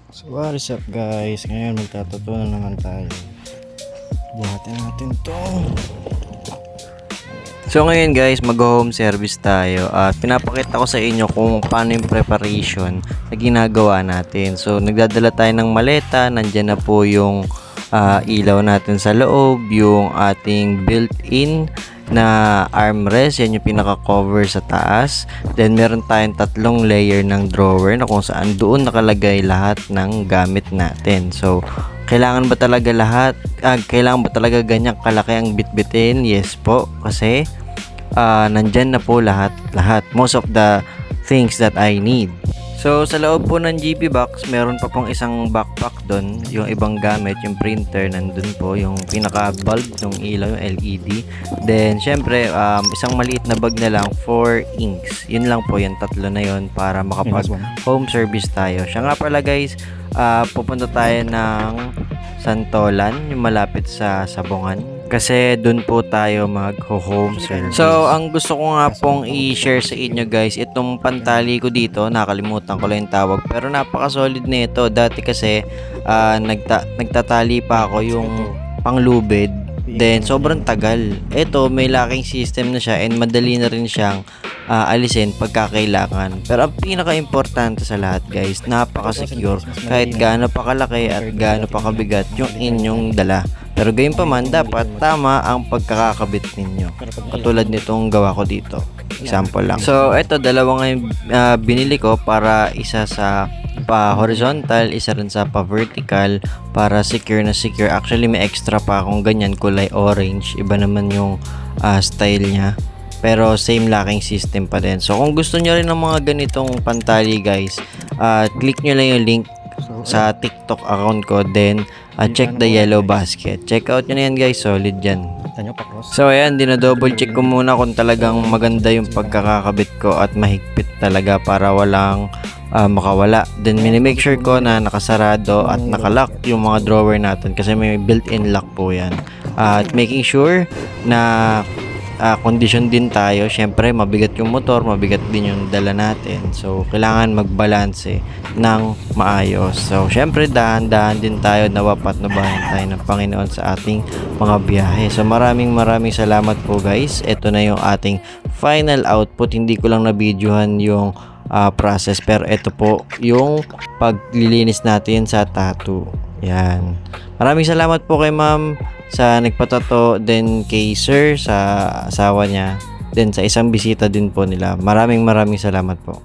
So what is up guys, ngayon magtatutunan naman tayo. Buhatin natin to. So ngayon guys, mag-home service tayo at pinapakita ko sa inyo kung paano yung preparation na ginagawa natin. So nagdadala tayo ng maleta, nandyan na po yung ilaw natin sa loob, yung ating built-in na armrest, yan yung pinaka-cover sa taas. Then meron tayong 3 layer ng drawer na kung saan doon nakalagay lahat ng gamit natin. So kailangan ba talaga kailangan ba talaga ganyan kalaki ang bitbitin? Yes po, kasi nandyan na po lahat, most of the things that I need. So sa loob po ng GB box, meron pa pong isang backpack doon, yung ibang gamit, yung printer nandun po, yung pinaka bulb ng ilaw, yung LED. Then syempre isang maliit na bag na lang for inks. Yun lang po, yung 3 na yun para makapag home service tayo. Siya nga pala guys, pupunta tayo ng Santolan, yung malapit sa Sabongan, kasi doon po tayo mag-home service. So ang gusto ko nga pong i-share sa inyo guys, itong pantali ko dito, nakalimutan ko lang yung tawag, pero napaka-solid nito. Dati kasi nagtatali pa ako yung panglubid, then sobrang tagal. Ito may locking system na siya and madali na rin siyang alisin pagkakailangan. Pero ang pinaka-importante sa lahat guys, napaka-secure kahit gaano pa kalaki at gaano pa kabigat yung inyong dala. Pero gayon pa man, dapat tama ang pagkakakabit ninyo. Katulad nitong gawa ko dito. Example lang. So, ito, dalawa nga yung binili ko, para isa sa pa-horizontal, isa rin sa pa-vertical, para secure na secure. Actually, may extra pa akong ganyan, kulay orange. Iba naman yung style niya. Pero same locking system pa din. So, kung gusto nyo rin ng mga ganitong pantali guys, click nyo lang yung link sa TikTok account ko, then check the yellow basket. Check out nyo na yan guys, solid yan. So ayan, dinadouble check ko muna kung talagang maganda yung pagkakakabit ko at mahigpit talaga para walang makawala. Then minimake sure ko na nakasarado at nakalock yung mga drawer natin kasi may built-in lock po yan. At making sure na condition din tayo. Syempre mabigat yung motor, mabigat din yung dala natin, so kailangan magbalanse ng maayos. So syempre dahan-dahan din tayo, nawapat na bahan tayo ng Panginoon sa ating mga biyahe. So maraming salamat po guys. Ito na yung ating final output. Hindi ko lang na-videohan yung process, pero ito po yung paglilinis natin sa tattoo. Yan. Maraming salamat po kay ma'am sa nagpatato, then kay sir sa asawa niya, then sa isang bisita din po nila. Maraming salamat po.